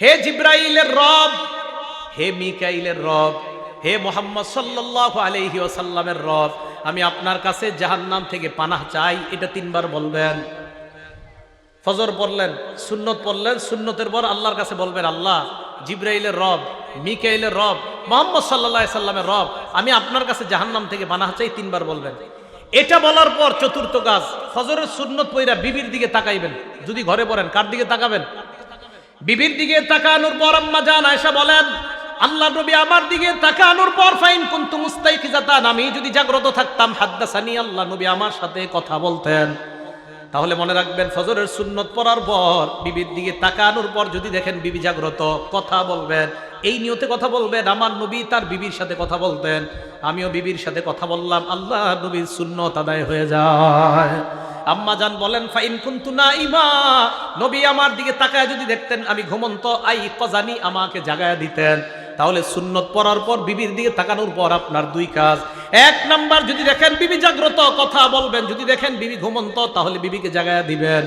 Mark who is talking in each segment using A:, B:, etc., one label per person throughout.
A: হে জিব্রাইলের রব, হে মিকাইলের রব, হে মুহাম্মদ সাল্লাল্লাহু আলাইহি ওয়াসাল্লামের রব, আমি আপনার কাছে জাহান্নাম থেকে পানাহ চাই। এটা 3 বার বলবেন। ফজর পড়লেন, সুন্নত পড়লেন, সুন্নতের পর আল্লাহর কাছে বলবেন, আল্লাহ, জিব্রাইলের রব, মিকাইলের রব, মুহাম্মদ সাল্লাল্লাহু আলাইহি সাল্লামের রব, আমি আপনার কাছে জাহান্নাম থেকে পানাহ চাই। 3 বার বলবেন। এটা বলার পর চতুর্থ কাজ, ফজরের সুন্নত পইরা বিবির দিকে তাকাইবেন। যদি ঘরে পড়েন, কার দিকে তাকাবেন? বিবির দিকে তাকানোর পর আম্মা জান আয়েশা বলেন, আল্লাহ নবী আমার দিকে তাকানোর পর ফাইন কুনতু মুস্তাইকিজাতান, আমি যদি জাগ্রত থাকতাম, হাদ্দাসানি, আল্লাহ নবী আমার সাথে কথা বলতেন। তাহলে মনে রাখবেন, ফজরের সুন্নত পড়ার পর বিবির দিকে তাকানোর পর যদি দেখেন বিবি জাগ্রত, কথা বলবেন। এই নিয়তে কথা বলবেন, আমার নবী তার বিবির সাথে কথা বলতেন, আমিও বিবির সাথে কথা বললাম, আল্লাহ নবীর সুন্নত আদায় হয়ে যায়। আম্মা জান বলেন, ফাইন কুনতু নাইমা, নবী আমার দিকে তাকায় যদি দেখতেন আমি ঘুমন্ত, আই কজানি, আমাকে জাগায়া দিতেন। তাহলে সুন্নত পড়ার পর বিবির দিকে তাকানোর পর আপনার 2 কাজ। 1 নাম্বার, যদি দেখেন বিবি জাগ্রত, কথা বলবেন। যদি দেখেন বিবি ঘুমন্ত, তাহলে বিবিকে জাগায়া দিবেন।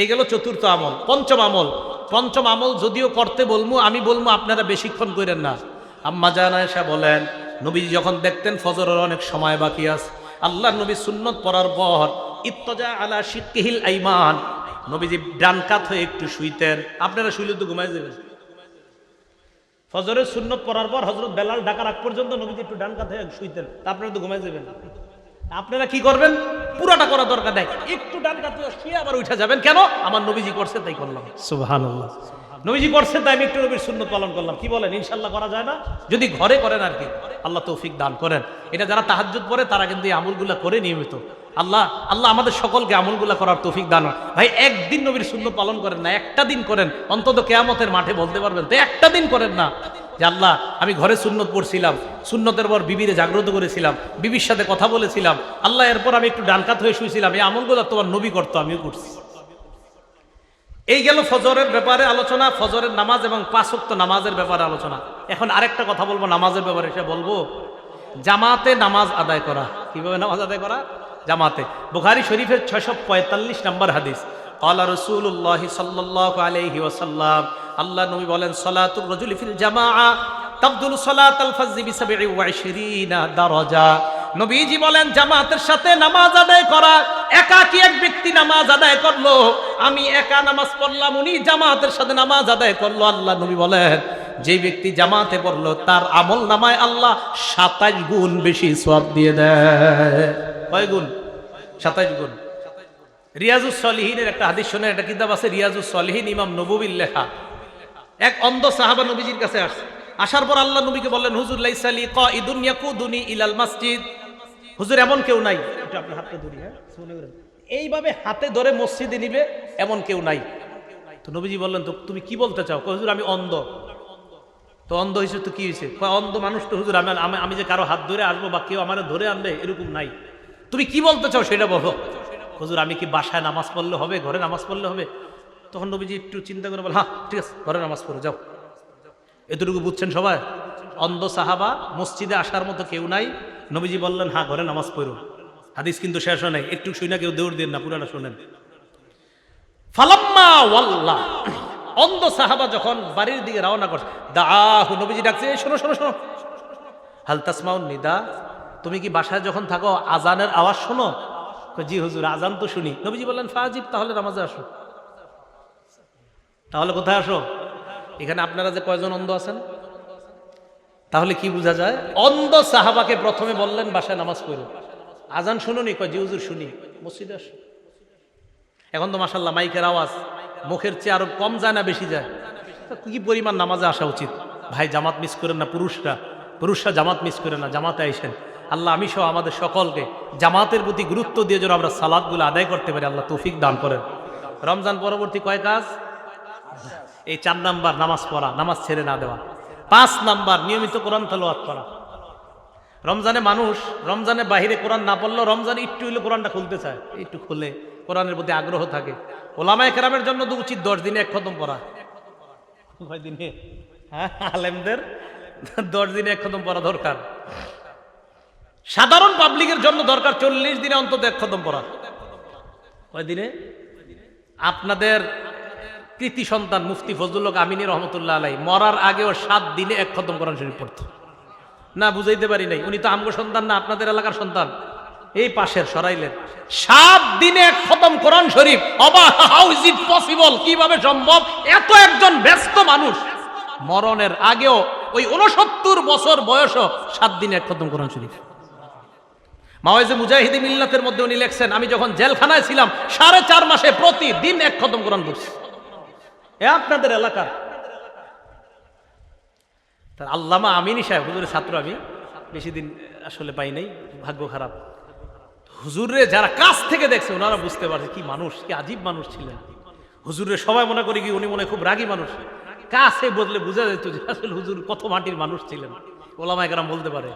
A: এই গেল চতুর্থ আমল। পঞ্চম আমল যদিও করতে বলবো, আমি বলবো আপনারা বেশিক্ষণ করেন না। আম্মা জান আয়েশা বলেন, নবী যখন দেখতেন ফজরের অনেক সময় বাকি আছে, আল্লাহ নবী সুন্নত পড়ার পর ইত্তজা আলা শিক্কিহিল আইমান, নবীজি ডান কাত হয়ে একটু শুইতেন। আপনারা শুইলে তো ঘুমাই যাবেন। ফজরের সুন্নত পড়ার পর হযরত বেলাল ডাকার আগ পর্যন্ত নবীজি একটু ডান কাত হয়ে শুইতেন। তা আপনারা তো ঘুমাই যাবেন। আপনারা কি করবেন? পুরাটা করা দরকার নাই, একটু ডান কাত হয়ে শুয়ে আবার উঠে যাবেন। কেন? আমার নবীজি করছে তাই করলাম। সুবহানাল্লাহ, নবীজি করছে তাই আমি একটু নবীর সুন্নত পালন করলাম। কি বলেন? ইনশাআল্লাহ করা যায় না? যদি ঘরে করেন আর কি, আল্লাহ তৌফিক দান করেন। এটা যারা তাহাজ্জুদ পড়ে তারা কিন্তু এই আমলগুলো করে নিয়মিত। আল্লাহ আমাদের সকলকে আমলগুলো করার তৌফিক দান। ভাই, একদিন নবীর সুন্নত পালন করেন না, একটা দিন করেন, অন্তত কিয়ামতের মাঠে বলতে পারবেন তো একটা দিন করেন না যে আল্লাহ আমি ঘরে সুন্নত পড়ছিলাম, সুন্নতের পর বিবিরে জাগ্রত করেছিলাম, বিবির সাথে কথা বলেছিলাম, আল্লাহ এরপর আমি একটু ডানকাত হয়ে শুয়েছিলাম, এই আমলগুলো তোমার নবী করতো, আমিও করছি। এই গেল ফজরের ব্যাপারে আলোচনা, ফজরের নামাজ এবং 5 ওয়াক্ত নামাজের ব্যাপারে আলোচনা। এখন আরেকটা কথা বলবো নামাজের ব্যাপারে, সে বলবো জামাতে নামাজ আদায় করা। কিভাবে নামাজ আদায় করা? জামাতে। বুখারী শরীফের 645 নম্বর হাদিস, ক্বালা রাসূলুল্লাহ সাল্লাল্লাহু আলাইহি ওয়াসাল্লাম, আল্লাহ নবী বলেন, সালাতুর রাজুলি ফিল জামাআ তাবদুল সালাতাল ফাজরি বি27 দারাজা। নবীজি বলেন, জামাতের সাথে নামাজ আদায় করা, একাকী এক ব্যক্তি নামাজ আদায় করলো, আমি একা নামাজ পড়লাম, উনি জামাতের সাথে নামাজ আদায় করলো, আল্লাহ নবী বলেন যে ব্যক্তি জামাতে পড়লো তার আমল নামায় আল্লাহ 27 গুণ বেশি সওয়াব দিয়ে দেয়। কয় গুণ? 27 গুণ। রিয়াজুস সলিহিনের একটা হাদিস শুনে, একটা কিতাব আছে রিয়াজুস সলিহিন, ইমাম নববীর লেখা। এক অন্ধ সাহাবা নবীজির কাছে আসছে। আসার পর আল্লাহ নবীকে বললেন, হুজুর লাইসা লি কাইদুন ইয়াকুদুনি ইলাল মসজিদ, হুজুর এমন কেউ নাই, এটা আপনি হাতটা ধরি, হ্যাঁ এইভাবে হাতে ধরে মসজিদে নিবে এমন কেউ নাই। তো নবীজি বললেন, তো তুমি কি বলতে চাও? হুজুর আমি অন্ধ। তো অন্ধ হয়েছে তো কি হয়েছে? অন্ধ মানুষ তো হুজুর, আমি যে কারো হাত ধরে আসবো বা কেউ আমার ধরে আনবে এরকম নাই, তুমি কি বলতে চাও সেটা বলো। হুজুর আমি কি বাসায় নামাজ পড়লে হবে, ঘরে নামাজ পড়লে হবে? তখন নবীজি একটু চিন্তা করে বল, হ্যাঁ ঠিক আছে, ঘরে নামাজ পড়ো যাও। এতটুকু বুঝছেন সবাই? অন্ধ সাহাবা, মসজিদে আসার মতো কেউ নাই, নবীজি বললেন হ্যাঁ ঘরে নামাজ পড়ো। হাদিস কিন্তু শেষ হয় নাই, একটু শুই না, কেউ দৌড় দেন না, পুরাটা শোনেন। ফালাম্মা ওয়াল্লাহ, অন্ধ সাহাবা যখন বাড়ির দিকে রওনা করছে, দাহু, নবীজি ডাকছে, শোনো শোনো শোনো, হাল তাসমাউন নিদা, তুমি কি বাসায় যখন থাকো আজানের আওয়াজ শোনো? জি হুজুর আজান তো শুনি। নবীজি বললেন ফাজিব, তাহলে নামাজে আসো। তাহলে কোথায় আসো? এখানে আপনারা যে কয়জন অন্ধ আছেন, তাহলে কি বোঝা যায়? অন্ধ সাহাবাকে প্রথমে বললেন বাসায় নামাজ পড়ো। আজান শুনুনি? কয় জি হুজুর শুনি। মসজিদে আসো। এখন তো মাশাআল্লাহ মাইকের আওয়াজ মুখের চেয়ে আরো কম যায় না বেশি যায়? কি পরিমাণ নামাজে আসা উচিত। ভাই জামাত মিস করেন না, পুরুষরা জামাত মিস করে না, জামাতে আইসেন। আল্লাহ আমি সহ আমাদের সকলকে জামাতের প্রতি গুরুত্ব দিয়ে যেন আমরা সালাতগুলো আদায় করতে পারি, আল্লাহ তৌফিক দান করেন। রমজান পরবর্তী কয় কাজ? এই 4 নাম্বার, নামাজ পড়া, নামাজ ছেড়ে না দেওয়া। 5 নাম্বার, নিয়মিত কোরআন তেলাওয়াত করা। রমজানে মানুষ রমজানের বাহিরে কোরআন না পড়লেও রমজানে একটু হইলে কোরআনটা খুলতে চায়, একটু খুলে কোরআনের প্রতি আগ্রহ থাকে। ওলামায়ে কেরামের জন্য তো উচিত 10 দিনে 1 খতম পড়া। কয় দিনে? হ্যাঁ, আলেমদের 10 দিনে 1 খতম পড়া দরকার। সাধারণ পাবলিকের জন্য দরকার 40 দিনে অন্তত 1 খতম পড়া। কয় দিনে? আপনাদের কৃতি সন্তান মুফতি ফজলুল হক আমিনী রহমতুল্লাহ আলাই মরার আগেও 7 দিনে 1 খতম কোরআন শরীফ পড়তো। না বুঝাইতে পারি নাই, উনি তো আমগো সন্তান না, আপনাদের এলাকার সন্তান, এই পাশের সরাইলেন। 7 দিনে 1 খতম কোরআন শরীফ। অবাক, হাউ ইজ ইট পসিবল, কিভাবে সম্ভব? এত একজন ব্যস্ত মানুষ মরণের আগেও ওই 69 বছর বয়সও 7 দিনে 1 খতম কোরআন শরীফ। মাওয়াইজে মুজাহিদি মিল্লাতের মধ্যে উনি লেখছেন, আমি যখন জেলখানায় ছিলাম 4.5 মাসে প্রতিদিন 1 খতম কোরআন পড়ছি। এ আপনাদের এলাকার আল্লামা আমিনী সাহেব, হুজুরের ছাত্র, আমি বেশি দিন আসলে পাই নাই, ভাগ্য খারাপ। হুজুরে যারা কাছ থেকে দেখছে ওনারা বুঝতে পারছে কি মানুষ, কি আজীব মানুষ ছিলেন। হুজুরে সবাই মনে করি কি উনি মনে খুব রাগী মানুষ, কাছে বদলে বোঝা যেত যে আসলে হুজুর কত মাটির মানুষ ছিলেন। ওলামায়ে কেরাম বলতে পারে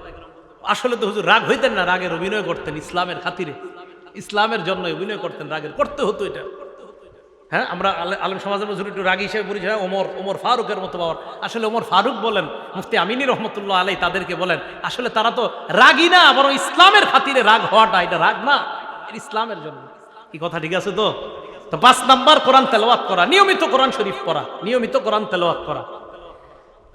A: আসলে তো হুজুর রাগ হইতেন না, রাগের অভিনয় করতেন ইসলামের খাতিরে, ইসলামের জন্য অভিনয় করতেন, রাগের করতে হতো এটা। হ্যাঁ, আমরা আলেম সমাজের হুজুর একটু রাগী হিসেবে পরিচয়, ওমর ফারুকের মতো পাওয়ার। আসলে ওমর ফারুক বলেন, মুফতি আমিনী রহমতুল্লাহ আলাই তাদেরকে বলেন, আসলে তারা তো রাগী না, বরং ইসলামের খাতিরে রাগ হওয়াটা এটা রাগ না, ইসলামের জন্য। কি কথা ঠিক আছে তো? তো 5 নাম্বার কোরআন তেলাওয়াত করা, নিয়মিত কোরআন শরীফ পড়া, নিয়মিত কোরআন তেলাওয়াত করা।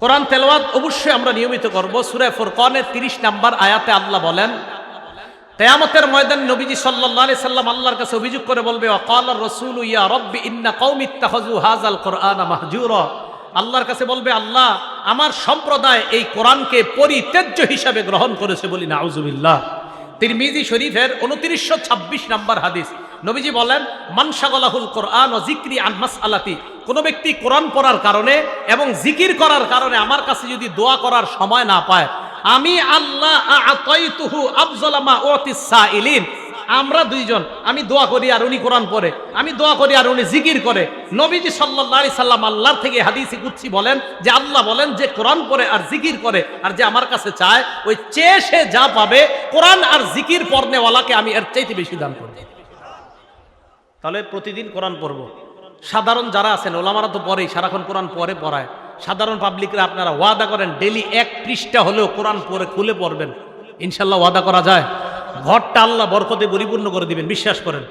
A: কোরআন তেলাওয়াত অবশ্যই আমরা নিয়মিত করব। সূরা ফুরকানের 30 নাম্বার আয়াতে আল্লাহ বলেন, কিয়ামতের ময়দানে নবীজি সাল্লাল্লাহু আলাইহি সাল্লাম আল্লাহর কাছে অভিযোগ করে বলবে, ওয়াকালা রাসূলু ইয়া রাব্বি ইন্না কওমি ইত্তাখাযু হাযাল কুরআনা মাহজুরা। আল্লাহর কাছে বলবে, আল্লাহ আমার সম্প্রদায় এই কোরআনকে পরিত্যাজ্য হিসাবে গ্রহণ করেছে, বলি নাউজুবিল্লাহ। তিরমিজি শরীফের 2926 নাম্বার হাদিস, নবীজি বলেন, মান শাগালাহুল কোরআন ওয়া যিকরি আন মাসআলাতি, কোন ব্যক্তি কোরআন পড়ার কারণে এবং জিকির করার কারণে আমার কাছে যদি দোয়া করার সময় না পায়, আমি আল্লাহ আতাইতুহু আফযালা মা উতিস সাইলিন। আমরা দুইজন, আমি দোয়া করি আর উনি কোরআন পড়ে, আমি দোয়া করি আর উনি জিকির করে। নবীজি সাল্লাল্লাহু আলাইহি সাল্লাম আল্লাহর থেকে হাদিসে কুদসি বলেন যে আল্লাহ বলেন যে কোরআন পড়ে আর জিকির করে আর যে আমার কাছে চায়, ওই চেয়ে সে যা পাবে কোরআন আর জিকির পড়নেওয়ালাকে আমি এর চাইতে বেশি দান করব। তাহলে প্রতিদিন কোরআন পড়ব। সাধারণ যারা আছেন, ওলামারা তো পড়েই, সারাক্ষণ কোরআন পড়ায়। সাধারণ পাবলিকরা আপনারা ওয়াদা করেন ডেইলি 1 পৃষ্ঠা হলেও কোরআন পড়ে খুলে পড়বেন, ইনশাল্লাহ ওয়াদা করা যায়। ঘরটা আল্লাহ বরকতে পরিপূর্ণ করে দিবেন, বিশ্বাস করেন।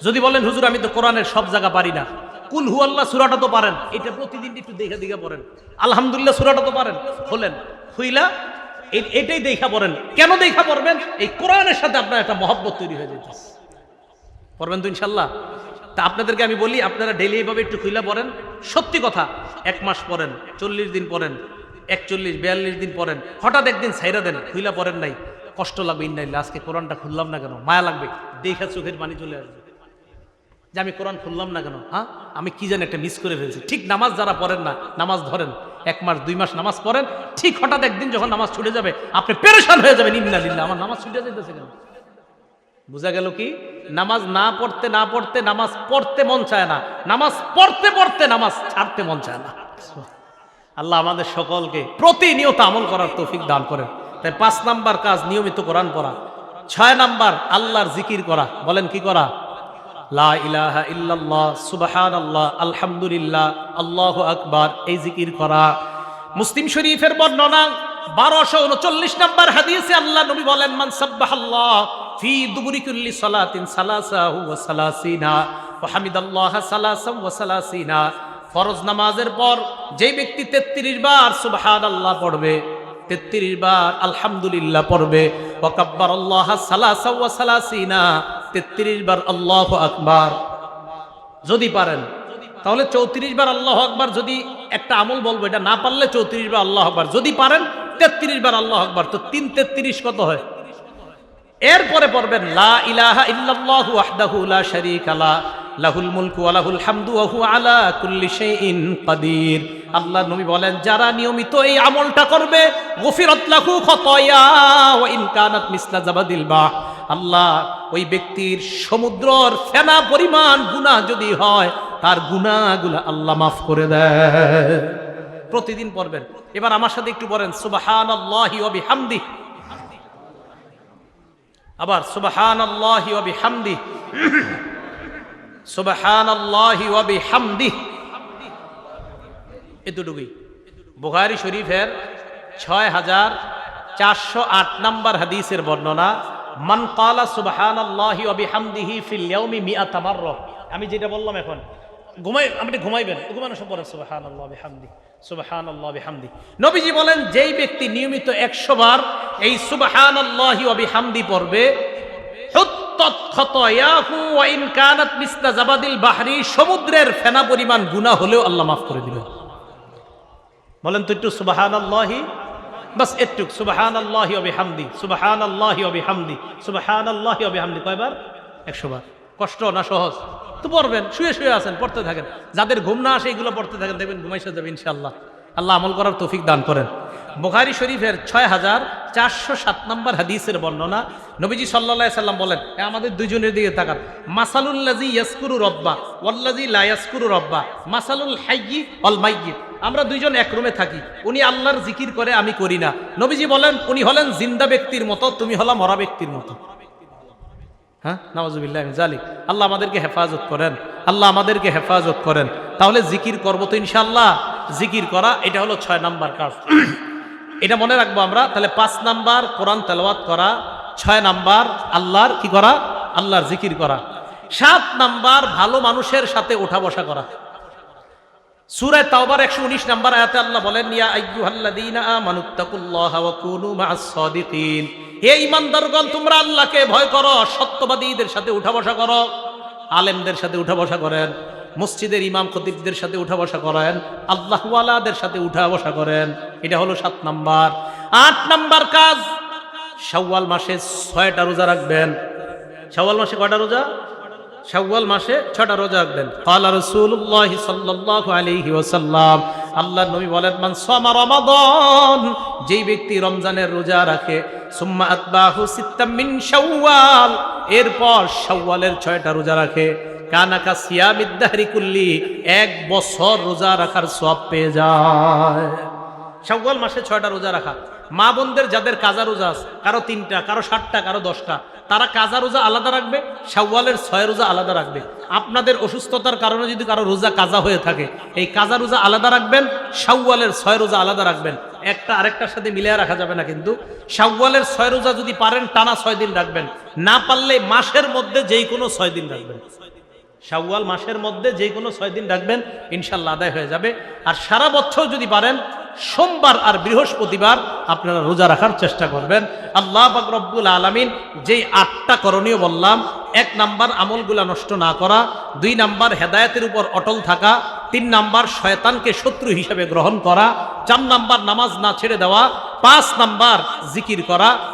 A: যদি বলেন হুজুর আমি তো কোরআনের সব জায়গা পারি না, কুল হু আল্লাহ সূরাটা তো পারেন, এটা প্রতিদিন একটু দেখে দেখে পড়েন। আলহামদুলিল্লাহ সূরাটা তো পারেন, খোলেন, খুইলা এটাই দেখা পড়েন। কেন দেখা পড়বেন? এই কোরআনের সাথে আপনার একটা মহব্বত তৈরি হয়ে যেতেছে, পড়বেন তো ইনশাল্লাহ। তা আপনাদেরকে আমি বলি, আপনারা ডেইলি এইভাবে একটু খুইলা পড়েন। সত্যি কথা, 1 মাস পড়েন, 40 দিন পড়েন, 41-42 দিন পড়েন, হঠাৎ একদিন ছাইরা দেন, খুইলা পড়েন নাই, কষ্ট লাগবে, ইন্নাইল্লাহ আজকে কোরআনটা খুললাম না কেন, মায়া লাগবে, দেখা চোখের পানি চলে আসবে যে আমি কোরআন খুললাম না কেন, হ্যাঁ আমি কি জানি একটা মিস করে ফেলছি। ঠিক নামাজ যারা পড়েন না, নামাজ ধরেন 1 মাস 2 মাস নামাজ পড়েন, ঠিক হঠাৎ একদিন যখন নামাজ ছুটে যাবে আপনি পেরেশান হয়ে যাবেন, ইন্নালিল্লাহ আমার নামাজ ছুটে যেতেছে কেন। বুঝা গেল কি? নামাজ না পড়তে না পড়তে নামাজ পড়তে মন চায় না, নামাজ পড়তে পড়তে নামাজ ছাড়তে মন চায় না। আল্লাহ আমাদের সকলকে প্রতিনিয়ত আমল করার তৌফিক দান করেন। তাই 5 নাম্বার কাজ নিয়মিত কোরআন পড়া। 6 নাম্বার আল্লাহর জিকির করা। বলেন কি করা? লা ইলাহা ইল্লাল্লাহ, সুবহানাল্লাহ, আলহামদুলিল্লাহ, আল্লাহু আকবার, এই জিকির করা। মুসলিম শরীফের বর্ণনা 1239 নাম্বার হাদিসে আল্লাহ নবী বলেন, মান সাব্বাহাল্লাহ ফি দুবুরি কুল্লি সালাতিন সালাসাহু ওয়া সালাসিনা ওয়া হামিদাল্লাহ সালাসান ওয়া সালাসিনা। ফরজ নামাজের পর যেই ব্যক্তি 33 বার সুবহানাল্লাহ পড়বে, 33 বার আলহামদুলিল্লাহ পড়বে, ওয়া কাব্বারাল্লাহ সালাসান ওয়া সালাসিনা, 33 বার আল্লাহু আকবার যদি পারেন, তাহলে 34 বার আল্লাহু আকবার। যদি একটা আমল বলবো, এটা না পারলে 34 বার আল্লাহু আকবার, যদি পারেন 33 বার আল্লাহু আকবার, তো 3 33 কত হয়? এরপরে পড়বেন লা ইলাহা ইল্লাল্লাহু ওয়াহদাহু লা শারীকা লা লাহুল মুলকু ওয়া লাহুল হামদু ওয়া হুয়া আলা কুল্লি শাইইন কাদির। আল্লাহ নবী বলেন, যারা নিয়মিত এই আমলটা করবে, গফিরাত লাহু খাতায়া ওয়া ইন কানাত মিসলা জাবাদিল বাহ, আল্লাহ ওই ব্যক্তির সমুদ্রের ফেনা পরিমাণ গুনাহ যদি হয়, তার গুনাহগুলো আল্লাহ মাফ করে দেয়। প্রতিদিন পড়বেন। এবার আমার সাথে একটু বলেন সুবহানাল্লাহি ওয়া বিহামদিহি। আবার সুবহানাল্লাহি ওয়া বিহামদিহি, সুবহানাল্লাহি ওয়া বিহামদিহি। এতটুকুই। বুখারী শরীফের 6408 নাম্বার হাদিসের বর্ণনা, মান ক্বালা সুবহানাল্লাহি ওয়া বিহামদিহি ফিল ইয়াউমি মিআতা মাররা। আমি যেটা বললাম এখন, আপনি ঘুমাইবেন, ঘুমানোর সময় পড়েন সুবহানাল্লাহ বিহামদি, সুবহানাল্লাহ বিহামদি। নবীজি বলেন যেই ব্যক্তি নিয়মিত 100 বার এই সুবহানাল্লাহি ওয়া বিহামদি পড়বে, হুত্তাত খাতায়াহু ওয়া ইন কানাত মিসলা জাবাদিল বাহরি, সমুদ্রের ফেনা পরিমাণ গুনাহ হলেও আল্লাহ মাফ করে দিবেন। বলেন তো একটু সুবহানাল্লাহি, বাস একটু সুবহানাল্লাহি ওয়া বিহামদি, সুবহানাল্লাহি ওয়া বিহামদি, সুবহানাল্লাহি ওয়া বিহামদি। কয়বার? 100 বার। কষ্ট না সহজ? তো পড়বেন, শুয়ে শুয়ে আছেন, পড়তে থাকেন। যাদের ঘুম না আসে এগুলো পড়তে থাকেন, দেখবেন ঘুমাইছে যাবে ইনশাআল্লাহ। আল্লাহ আমল করার তৌফিক দান করেন। বুখারী শরীফের 6407 নম্বর হাদিসের বর্ণনা, নবীজি সাল্লাল্লাহু আলাইহি সাল্লাম বলেন, আমাদের দুইজনের দিকে তাকান, মাসালুল লাযী ইয়াসকুরু রাব্বা ওয়াল লাযী লা ইয়াসকুরু রাব্বা মাসালুল হাইয়্যি ওয়াল মাইয়্যিত। আমরা দুইজন এক রুমে থাকি, উনি আল্লাহর জিকির করে, আমি করি না। নবীজি বলেন উনি হলেন জিন্দা ব্যক্তির মতো, তুমি হলা মরা ব্যক্তির মতো। হ্যাঁ, নাউযুবিল্লাহি মিন যালিক। আল্লাহ আমাদেরকে হেফাজত করেন, আল্লাহ আমাদেরকে হেফাজত করেন। তাহলে জিকির করবো তো ইনশাআল্লাহ। জিকির করা এটা হলো 6 নাম্বার কাজ, এটা মনে রাখবো আমরা। তাহলে 5 নাম্বার কোরআন তেলাওয়াত করা, 6 নাম্বার আল্লাহর কি করা? আল্লাহর জিকির করা। 7 নাম্বার ভালো মানুষের সাথে ওঠা বসা করা। সূরা তাওবার 119 নাম্বার আয়াতে আল্লাহ বলেন, ইয়া আইয়ুহাল্লাযীনা আমানুত্তাকুল্লাহা ওয়া কুনু মা'আস সাদিকিন, হে ঈমানদারগণ তোমরা আল্লাহকে ভয় করো, সত্যবাদীদের সাথে উঠা বসা করো। আলেমদের সাথে উঠা বসা করেন, মসজিদের ইমাম খতিবদের সাথে উঠা বসা করেন, আল্লাহওয়ালাদের সাথে উঠা বসা করেন। এটা হলো 7 নাম্বার। 8 নাম্বার কাজ, শাওয়াল মাসে 6টা রোজা রাখবেন। শাওয়াল মাসে কয়টা রোজা? শাওয়াল মাসে 6টা রোজা রাখবেন। ক্বালা রাসূলুল্লাহ সাল্লাল্লাহু আলাইহি ওয়াসাল্লাম, আল্লাহর নবী বলেন, মান সামা রমাদান, যেই ব্যক্তি রমজানের রোজা রাখে, সুম্মা আতবাহু সিত্তাম মিন শাওয়াল, এরপর শাওয়ালের 6টা রোজা রাখে, কানা কা সিয়ামিদ দাহরি কুল্লি, 1 বছর রোজা রাখার সওয়াব পেয়ে যায়। শাওয়াল মাসে 6টা রোজা রাখা। মা বোনদের যাদের কাজা রোজা আছে, কারো 3টা, কারো 7টা, কারো 10টা, তারা কাজা রোজা আলাদা রাখবে, শাওয়ালের 6 রোজা আলাদা রাখবে। আপনাদের অসুস্থতার কারণে যদি কারো রোজা কাজা হয়ে থাকে, এই কাজা রোজা আলাদা রাখবেন, শাওয়ালের 6 রোজা আলাদা রাখবেন। একটা আরেকটার সাথে মিলিয়ে রাখা যাবে না। কিন্তু শাওয়ালের 6 রোজা যদি পারেন টানা 6 দিন রাখবেন, না পারলে মাসের মধ্যে যেই কোনো 6 দিন রাখবেন। শাওয়াল মাসের মধ্যে যে কোনো 6 দিন রাখবেন, ইনশাআল্লাহ আদায় হয়ে যাবে। আর সারা বছর যদি পারেন সোমবার আর বৃহস্পতিবার আপনারা রোজা রাখার চেষ্টা করবেন। আল্লাহ পাক রব্বুল আলামিন যেই 8টা করণীয় বললাম, 1 নাম্বার আমলগুলা নষ্ট না করা, 2 নাম্বার হেদায়েতের উপর অটল থাকা, 3 নাম্বার শয়তানকে শত্রু হিসেবে গ্রহণ করা, 4 নাম্বার নামাজ না ছেড়ে দেওয়া, 5 নাম্বার জিকির করা,